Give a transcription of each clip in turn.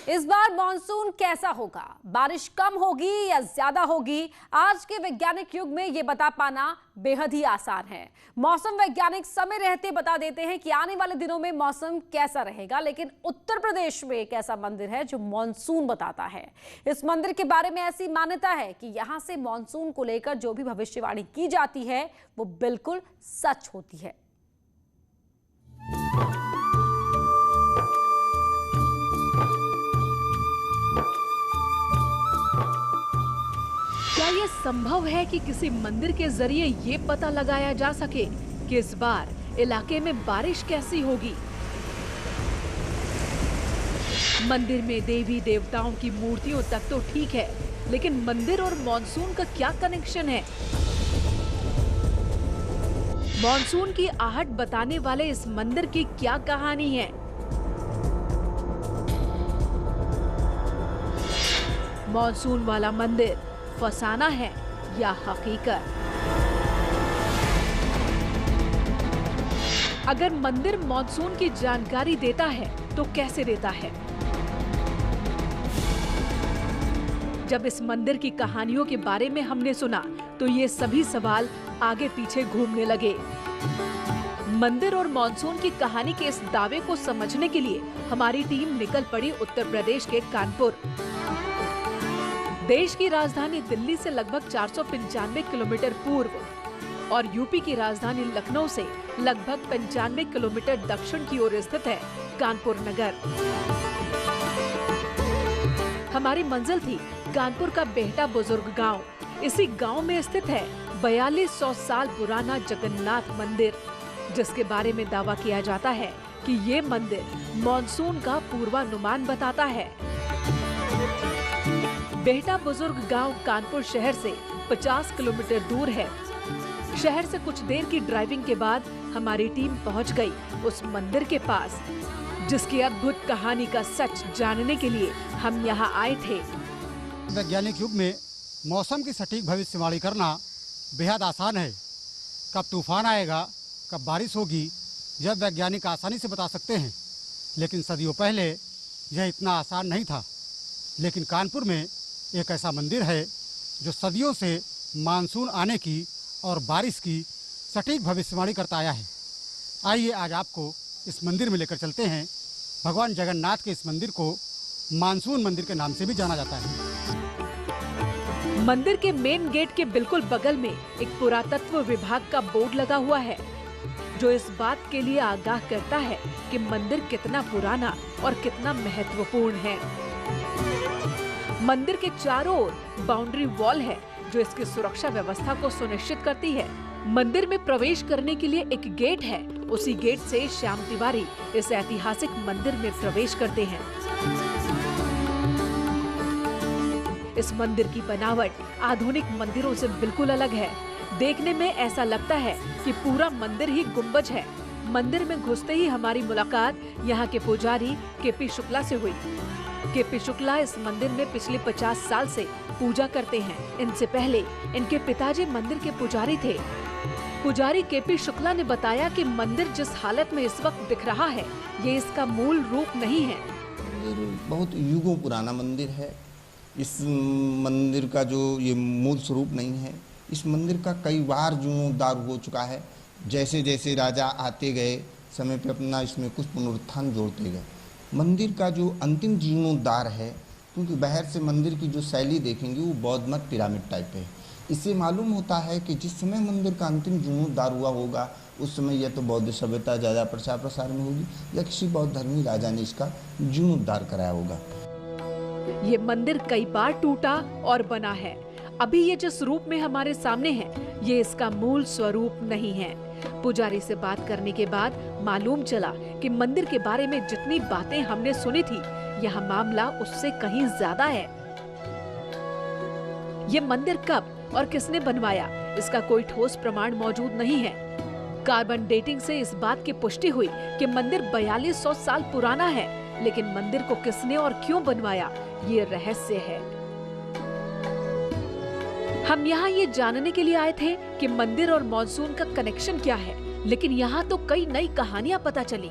इस बार मॉनसून कैसा होगा? बारिश कम होगी या ज्यादा होगी? आज के वैज्ञानिक युग में यह बता पाना बेहद ही आसान है। मौसम वैज्ञानिक समय रहते बता देते हैं कि आने वाले दिनों में मौसम कैसा रहेगा, लेकिन उत्तर प्रदेश में एक ऐसा मंदिर है जो मॉनसून बताता है। इस मंदिर के बारे में ऐसी मान्यता है कि यहां से मॉनसून को लेकर जो भी भविष्यवाणी की जाती है वो बिल्कुल सच होती है। क्या ये संभव है कि किसी मंदिर के जरिए ये पता लगाया जा सके कि इस बार इलाके में बारिश कैसी होगी? मंदिर में देवी देवताओं की मूर्तियों तक तो ठीक है, लेकिन मंदिर और मॉनसून का क्या कनेक्शन है? मॉनसून की आहट बताने वाले इस मंदिर की क्या कहानी है? मॉनसून वाला मंदिर फसाना है या हकीकत? अगर मंदिर मॉनसून की जानकारी देता है तो कैसे देता है? जब इस मंदिर की कहानियों के बारे में हमने सुना तो ये सभी सवाल आगे पीछे घूमने लगे। मंदिर और मॉनसून की कहानी के इस दावे को समझने के लिए हमारी टीम निकल पड़ी उत्तर प्रदेश के कानपुर। देश की राजधानी दिल्ली से लगभग 495 किलोमीटर पूर्व और यूपी की राजधानी लखनऊ से लगभग 95 किलोमीटर दक्षिण की ओर स्थित है कानपुर नगर। हमारी मंजिल थी कानपुर का बेहटा बुजुर्ग गांव। इसी गांव में स्थित है 4200 साल पुराना जगन्नाथ मंदिर, जिसके बारे में दावा किया जाता है कि ये मंदिर मॉनसून का पूर्वानुमान बताता है। बेहटा बुजुर्ग गांव कानपुर शहर से 50 किलोमीटर दूर है। शहर से कुछ देर की ड्राइविंग के बाद हमारी टीम पहुंच गई उस मंदिर के पास, जिसकी अद्भुत कहानी का सच जानने के लिए हम यहां आए थे। वैज्ञानिक युग में मौसम की सटीक भविष्यवाणी करना बेहद आसान है। कब तूफान आएगा, कब बारिश होगी, यह वैज्ञानिक आसानी से बता सकते हैं, लेकिन सदियों पहले यह इतना आसान नहीं था। लेकिन कानपुर में एक ऐसा मंदिर है जो सदियों से मानसून आने की और बारिश की सटीक भविष्यवाणी करता आया है। आइए आज आपको इस मंदिर में लेकर चलते हैं। भगवान जगन्नाथ के इस मंदिर को मानसून मंदिर के नाम से भी जाना जाता है। मंदिर के मेन गेट के बिल्कुल बगल में एक पुरातत्व विभाग का बोर्ड लगा हुआ है, जो इस बात के लिए आगाह करता है कि मंदिर कितना पुराना और कितना महत्वपूर्ण है। मंदिर के चारों ओर बाउंड्री वॉल है जो इसकी सुरक्षा व्यवस्था को सुनिश्चित करती है। मंदिर में प्रवेश करने के लिए एक गेट है। उसी गेट से श्याम तिवारी इस ऐतिहासिक मंदिर में प्रवेश करते हैं। इस मंदिर की बनावट आधुनिक मंदिरों से बिल्कुल अलग है। देखने में ऐसा लगता है कि पूरा मंदिर ही गुंबज है। मंदिर में घुसते ही हमारी मुलाकात यहाँ के पुजारी केपी शुक्ला से हुई। केपी शुक्ला इस मंदिर में पिछले 50 साल से पूजा करते हैं। इनसे पहले इनके पिताजी मंदिर के पुजारी थे। पुजारी केपी शुक्ला ने बताया कि मंदिर जिस हालत में इस वक्त दिख रहा है, ये इसका मूल रूप नहीं है। मंदिर बहुत युगों पुराना मंदिर है। इस मंदिर का जो ये मूल स्वरूप नहीं है। इस मंदिर का कई बार जीर्णोद्धार हो चुका है। जैसे जैसे राजा आते गए समय पे अपना इसमें कुछ पुनरुत्थान जोड़ते गए। मंदिर का जो अंतिम जीर्णोद्धार है, क्योंकि बाहर से मंदिर की जो शैली देखेंगे वो बौद्ध मत पिरामिड टाइप है। इससे मालूम होता है कि जिस समय मंदिर का अंतिम जीर्णोद्धार हुआ होगा उस समय या तो बौद्ध सभ्यता ज़्यादा प्रचार प्रसार में होगी या किसी बौद्ध धर्मी राजा ने इसका जीर्णोद्धार कराया होगा। ये मंदिर कई बार टूटा और बना है। अभी ये जिस रूप में हमारे सामने है, ये इसका मूल स्वरूप नहीं है। पुजारी से बात करने के बाद मालूम चला कि मंदिर के बारे में जितनी बातें हमने सुनी थी, यह मामला उससे कहीं ज्यादा है। ये मंदिर कब और किसने बनवाया, इसका कोई ठोस प्रमाण मौजूद नहीं है। कार्बन डेटिंग से इस बात की पुष्टि हुई कि मंदिर 4200 साल पुराना है, लेकिन मंदिर को किसने और क्यों बनवाया, ये रहस्य है। हम यहाँ ये जानने के लिए आए थे कि मंदिर और मॉनसून का कनेक्शन क्या है, लेकिन यहाँ तो कई नई कहानियाँ पता चली।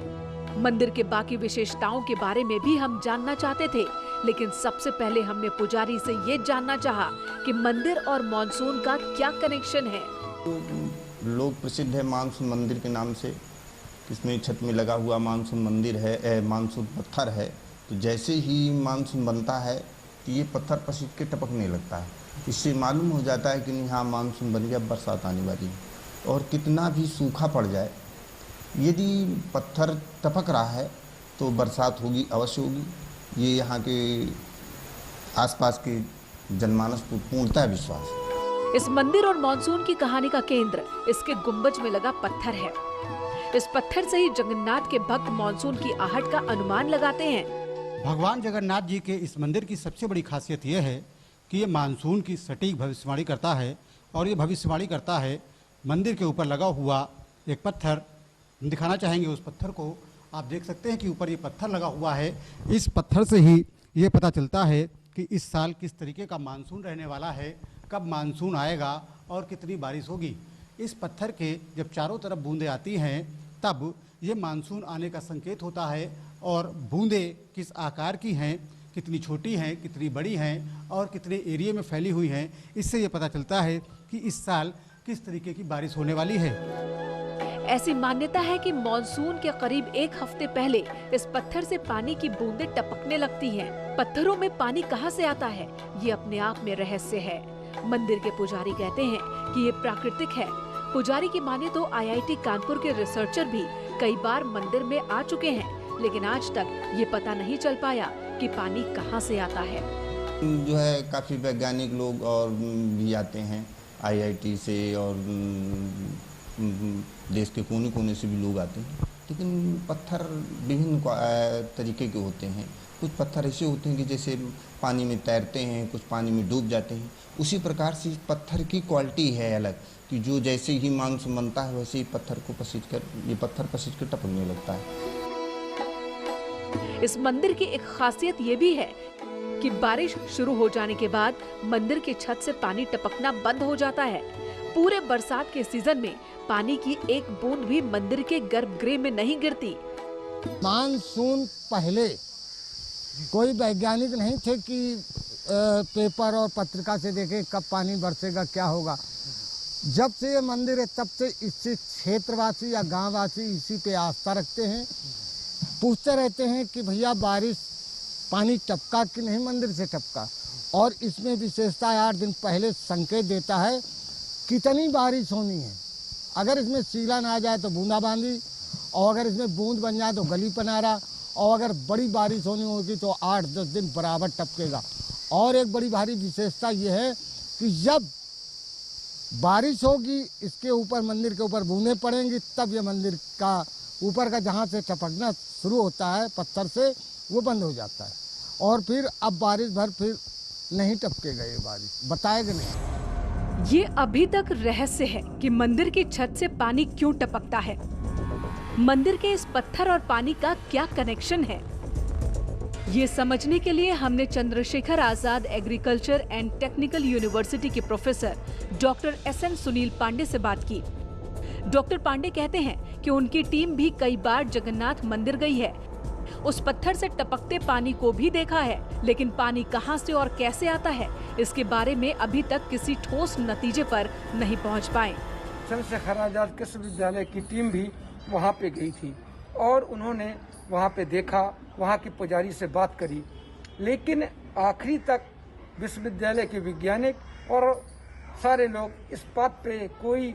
मंदिर के बाकी विशेषताओं के बारे में भी हम जानना चाहते थे, लेकिन सबसे पहले हमने पुजारी से ये जानना चाहा कि मंदिर और मानसून का क्या कनेक्शन है। लोग प्रसिद्ध है मानसून मंदिर के नाम से। इसमें छत में लगा हुआ मानसून मंदिर है, मानसून पत्थर है। तो जैसे ही मानसून बनता है तो ये पत्थर पसीज के टपकने लगता है। इससे मालूम हो जाता है कि नहीं, हाँ मानसून बन गया, बरसात आने वाली है। और कितना भी सूखा पड़ जाए, यदि पत्थर टपक रहा है तो बरसात होगी, अवश्य होगी। ये यहाँ के आसपास के जनमानस को पूर्णतः विश्वास है। इस मंदिर और मानसून की कहानी का केंद्र इसके गुंबज में लगा पत्थर है। इस पत्थर से ही जगन्नाथ के भक्त मानसून की आहट का अनुमान लगाते हैं। भगवान जगन्नाथ जी के इस मंदिर की सबसे बड़ी खासियत यह है कि ये मानसून की सटीक भविष्यवाणी करता है। और ये भविष्यवाणी करता है मंदिर के ऊपर लगा हुआ एक पत्थर। दिखाना चाहेंगे उस पत्थर को। आप देख सकते हैं कि ऊपर ये पत्थर लगा हुआ है। इस पत्थर से ही ये पता चलता है कि इस साल किस तरीके का मानसून रहने वाला है, कब मानसून आएगा और कितनी बारिश होगी। इस पत्थर के जब चारों तरफ बूंदें आती हैं तब ये मानसून आने का संकेत होता है। और बूंदें किस आकार की हैं, कितनी छोटी हैं, कितनी बड़ी हैं और कितने एरिया में फैली हुई हैं, इससे ये पता चलता है कि इस साल किस तरीके की बारिश होने वाली है। ऐसी मान्यता है कि मॉनसून के करीब एक हफ्ते पहले इस पत्थर से पानी की बूंदें टपकने लगती हैं। पत्थरों में पानी कहां से आता है, ये अपने आप में रहस्य है। मंदिर के पुजारी कहते हैं कि ये प्राकृतिक है। पुजारी की माने तो IIT कानपुर के रिसर्चर भी कई बार मंदिर में आ चुके हैं, लेकिन आज तक ये पता नहीं चल पाया कि पानी कहां से आता है। जो है काफ़ी वैज्ञानिक लोग और भी आते हैं IIT से, और देश के कोने कोने से भी लोग आते हैं। लेकिन पत्थर विभिन्न तरीके के होते हैं। कुछ पत्थर ऐसे होते हैं कि जैसे पानी में तैरते हैं, कुछ पानी में डूब जाते हैं। उसी प्रकार से पत्थर की क्वालिटी है अलग, कि जो जैसे ही मानसून बनता है वैसे ही पत्थर पसीज कर टपकने लगता है। इस मंदिर की एक खासियत ये भी है कि बारिश शुरू हो जाने के बाद मंदिर की छत से पानी टपकना बंद हो जाता है। पूरे बरसात के सीजन में पानी की एक बूंद भी मंदिर के गर्भगृह में नहीं गिरती। मानसून पहले कोई वैज्ञानिक नहीं थे कि पेपर और पत्रिका से देखे कब पानी बरसेगा, क्या होगा। जब से ये मंदिर है तब से इससे क्षेत्रवासी या गांववासी इसी पे आस्था रखते हैं। पूछते रहते हैं कि भैया बारिश पानी टपका कि नहीं, मंदिर से टपका। और इसमें विशेषता 8 दिन पहले संकेत देता है कितनी बारिश होनी है। अगर इसमें सीला ना आ जाए तो बूंदाबांदी, और अगर इसमें बूंद बन जाए तो गली पनारा, और अगर बड़ी बारिश होनी होगी तो 8-10 दिन बराबर टपकेगा। और एक बड़ी भारी विशेषता यह है कि जब बारिश होगी इसके ऊपर, मंदिर के ऊपर बूंदें पड़ेंगी, तब ये मंदिर का ऊपर का जहाँ से टपकना शुरू होता है पत्थर से, वो बंद हो जाता है। और फिर अब बारिश भर फिर नहीं टपकेगा ये बारिश, बताएगा नहीं। ये अभी तक रहस्य है कि मंदिर की छत से पानी क्यों टपकता है। मंदिर के इस पत्थर और पानी का क्या कनेक्शन है, ये समझने के लिए हमने Chandrashekhar Azad agriculture and technical university के professor doctor SN Sunil Pandey से बात की। डॉक्टर पांडे कहते हैं कि उनकी टीम भी कई बार जगन्नाथ मंदिर गई है, उस पत्थर से टपकते पानी को भी देखा है, लेकिन पानी कहां से और कैसे आता है इसके बारे में अभी तक किसी ठोस नतीजे पर नहीं पहुंच पाए। चंद्रशेखर आजाद कृषि विश्वविद्यालय की टीम भी वहां पे गई थी और उन्होंने वहां पे देखा, वहां के पुजारी से बात करी, लेकिन आखिरी तक विश्वविद्यालय के वैज्ञानिक और सारे लोग इस बात पे कोई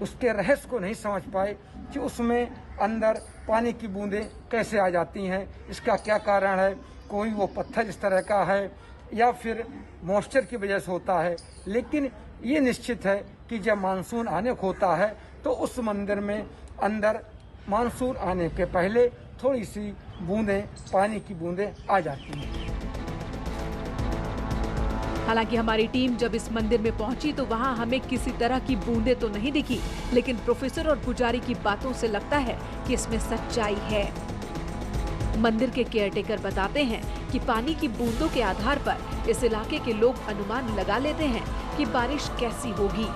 उसके रहस्य को नहीं समझ पाए कि उसमें अंदर पानी की बूंदें कैसे आ जाती हैं, इसका क्या कारण है। कोई वो पत्थर इस तरह का है या फिर मॉइस्चर की वजह से होता है। लेकिन ये निश्चित है कि जब मानसून आने को होता है तो उस मंदिर में अंदर मानसून आने के पहले थोड़ी सी बूंदें, पानी की बूंदें आ जाती हैं। हालांकि हमारी टीम जब इस मंदिर में पहुंची तो वहां हमें किसी तरह की बूंदें तो नहीं दिखी, लेकिन प्रोफेसर और पुजारी की बातों से लगता है कि इसमें सच्चाई है। मंदिर के केयरटेकर बताते हैं कि पानी की बूंदों के आधार पर इस इलाके के लोग अनुमान लगा लेते हैं कि बारिश कैसी होगी।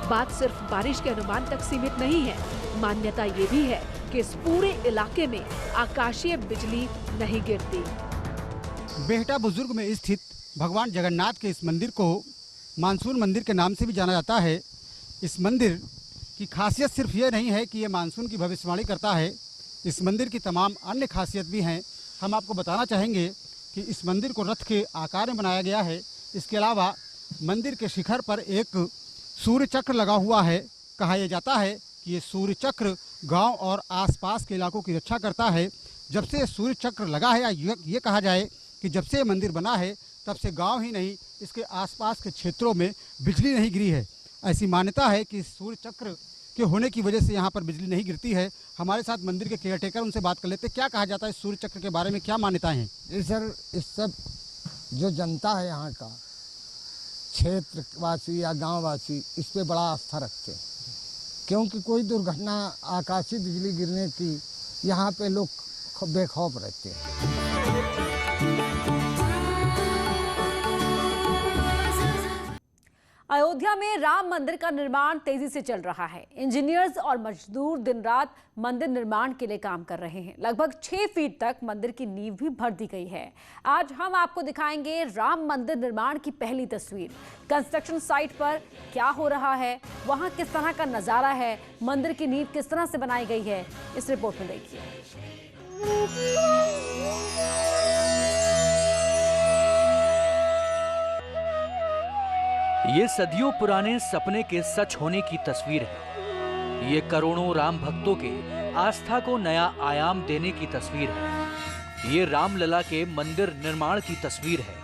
बात सिर्फ बारिश के अनुमान तक सीमित नहीं है। मान्यता ये भी है कि इस पूरे इलाके में आकाशीय बिजली नहीं गिरती। बेहटा बुजुर्ग में स्थित भगवान जगन्नाथ के इस मंदिर को मानसून मंदिर के नाम से भी जाना जाता है। इस मंदिर की खासियत सिर्फ ये नहीं है कि ये मानसून की भविष्यवाणी करता है, इस मंदिर की तमाम अन्य खासियत भी हैं। हम आपको बताना चाहेंगे कि इस मंदिर को रथ के आकार में बनाया गया है। इसके अलावा मंदिर के शिखर पर एक सूर्य चक्र लगा हुआ है। कहा यह जाता है कि ये सूर्य चक्र गांव और आसपास के इलाकों की रक्षा करता है। जब से सूर्य चक्र लगा है, या ये कहा जाए कि जब से ये मंदिर बना है तब से गांव ही नहीं इसके आसपास के क्षेत्रों में बिजली नहीं गिरी है। ऐसी मान्यता है कि सूर्य चक्र के होने की वजह से यहाँ पर बिजली नहीं गिरती है। हमारे साथ मंदिर के केयरटेकर, उनसे बात कर लेते हैं। क्या कहा जाता है सूर्य चक्र के बारे में, क्या मान्यताएं हैं? जी सर, इस सब जो जनता है यहाँ का, क्षेत्रवासी या गांववासी, इस पे बड़ा आस्था रखते हैं, क्योंकि कोई दुर्घटना आकाशीय बिजली गिरने की यहाँ पे लोग बेखौफ रहते हैं। अयोध्या में राम मंदिर का निर्माण तेजी से चल रहा है। इंजीनियर्स और मजदूर दिन रात मंदिर निर्माण के लिए काम कर रहे हैं। लगभग 6 फीट तक मंदिर की नींव भी भर दी गई है। आज हम आपको दिखाएंगे राम मंदिर निर्माण की पहली तस्वीर। कंस्ट्रक्शन साइट पर क्या हो रहा है, वहां किस तरह का नजारा है, मंदिर की नींव किस तरह से बनाई गई है, इस रिपोर्ट में देखिए। ये सदियों पुराने सपने के सच होने की तस्वीर है। ये करोड़ों राम भक्तों के आस्था को नया आयाम देने की तस्वीर है। ये रामलला के मंदिर निर्माण की तस्वीर है।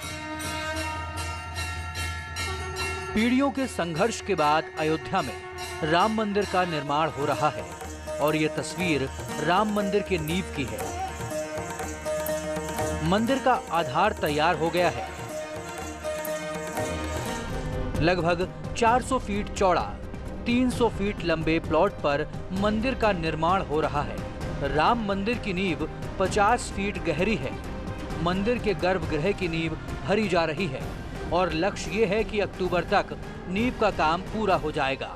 पीढ़ियों के संघर्ष के बाद अयोध्या में राम मंदिर का निर्माण हो रहा है और ये तस्वीर राम मंदिर के नींव की है। मंदिर का आधार तैयार हो गया है। लगभग 400 फीट चौड़ा 300 फीट लंबे प्लॉट पर मंदिर का निर्माण हो रहा है। राम मंदिर की नींव 50 फीट गहरी है। मंदिर के गर्भगृह की नींव भरी जा रही है और लक्ष्य ये है कि अक्टूबर तक नींव का काम पूरा हो जाएगा।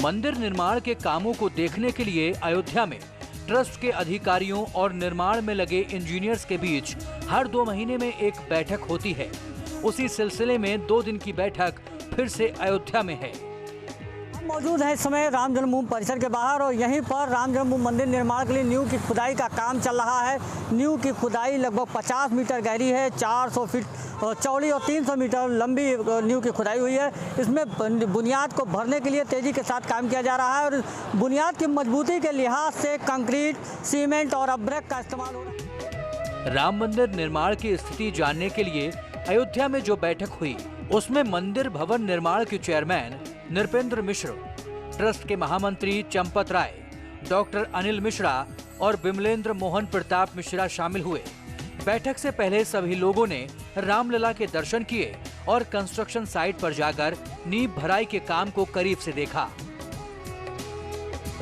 मंदिर निर्माण के कामों को देखने के लिए अयोध्या में ट्रस्ट के अधिकारियों और निर्माण में लगे इंजीनियर्स के बीच हर 2 महीने में एक बैठक होती है। उसी सिलसिले में 2 दिन की बैठक फिर से अयोध्या में है। मौजूद है इस समय राम जन्मभूमि परिसर के बाहर और यहीं पर राम जन्मभूमि मंदिर निर्माण के लिए नींव की खुदाई का काम चल रहा है। नींव की खुदाई लगभग 50 मीटर गहरी है, 400 फीट चौड़ी और 300 मीटर लंबी नींव की खुदाई हुई है। इसमें बुनियाद को भरने के लिए तेजी के साथ काम किया जा रहा है और बुनियाद की मजबूती के लिहाज से कंक्रीट, सीमेंट और अब्रक का इस्तेमाल हो रहा है। राम मंदिर निर्माण की स्थिति जानने के लिए अयोध्या में जो बैठक हुई उसमें मंदिर भवन निर्माण के चेयरमैन नृपेंद्र मिश्र, ट्रस्ट के महामंत्री चंपत राय, डॉक्टर अनिल मिश्रा और बिमलेंद्र मोहन प्रताप मिश्रा शामिल हुए। बैठक से पहले सभी लोगों ने रामलला के दर्शन किए और कंस्ट्रक्शन साइट पर जाकर नींव भराई के काम को करीब से देखा।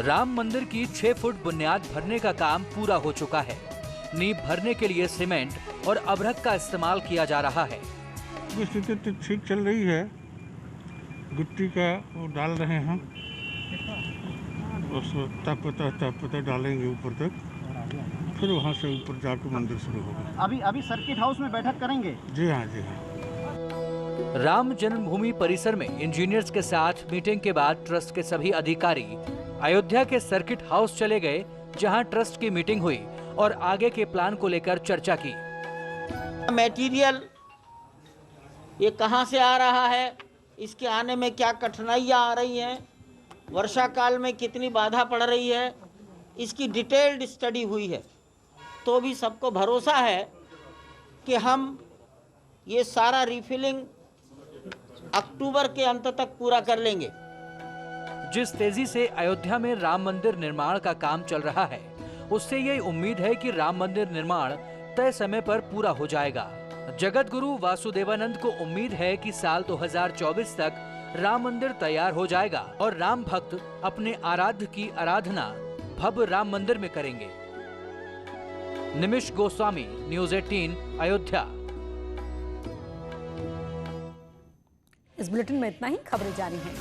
राम मंदिर की 6 फुट बुनियाद भरने का काम पूरा हो चुका है। नींव भरने के लिए सीमेंट और अभ्रक का इस्तेमाल किया जा रहा है। स्थिति तो ठीक चल रही है। गिट्टी का वो डाल रहे हैं, उसको तप डालेंगे ऊपर तक, फिर वहाँ से ऊपर जाकर मंदिर शुरू होगा। अभी सर्किट हाउस में बैठक करेंगे? जी हाँ, जी हाँ। राम जन्मभूमि परिसर में इंजीनियर्स के साथ मीटिंग के बाद ट्रस्ट के सभी अधिकारी अयोध्या के सर्किट हाउस चले गए, जहां ट्रस्ट की मीटिंग हुई और आगे के प्लान को लेकर चर्चा की। मटेरियल ये कहां से आ रहा है, इसके आने में क्या कठिनाइयां आ रही हैं, वर्षा काल में कितनी बाधा पड़ रही है, इसकी डिटेल्ड स्टडी हुई है। तो भी सबको भरोसा है कि हम ये सारा रिफिलिंग अक्टूबर के अंत तक पूरा कर लेंगे। जिस तेजी से अयोध्या में राम मंदिर निर्माण का काम चल रहा है, उससे ये उम्मीद है कि राम मंदिर निर्माण तय समय पर पूरा हो जाएगा। जगत गुरु वासुदेवानंद को उम्मीद है कि साल 2024 तक राम मंदिर तैयार हो जाएगा और राम भक्त अपने आराध्य की आराधना भव्य राम मंदिर में करेंगे। निमिष गोस्वामी, न्यूज़ 18, अयोध्या। इस बुलेटिन में इतना ही। खबरें जारी हैं।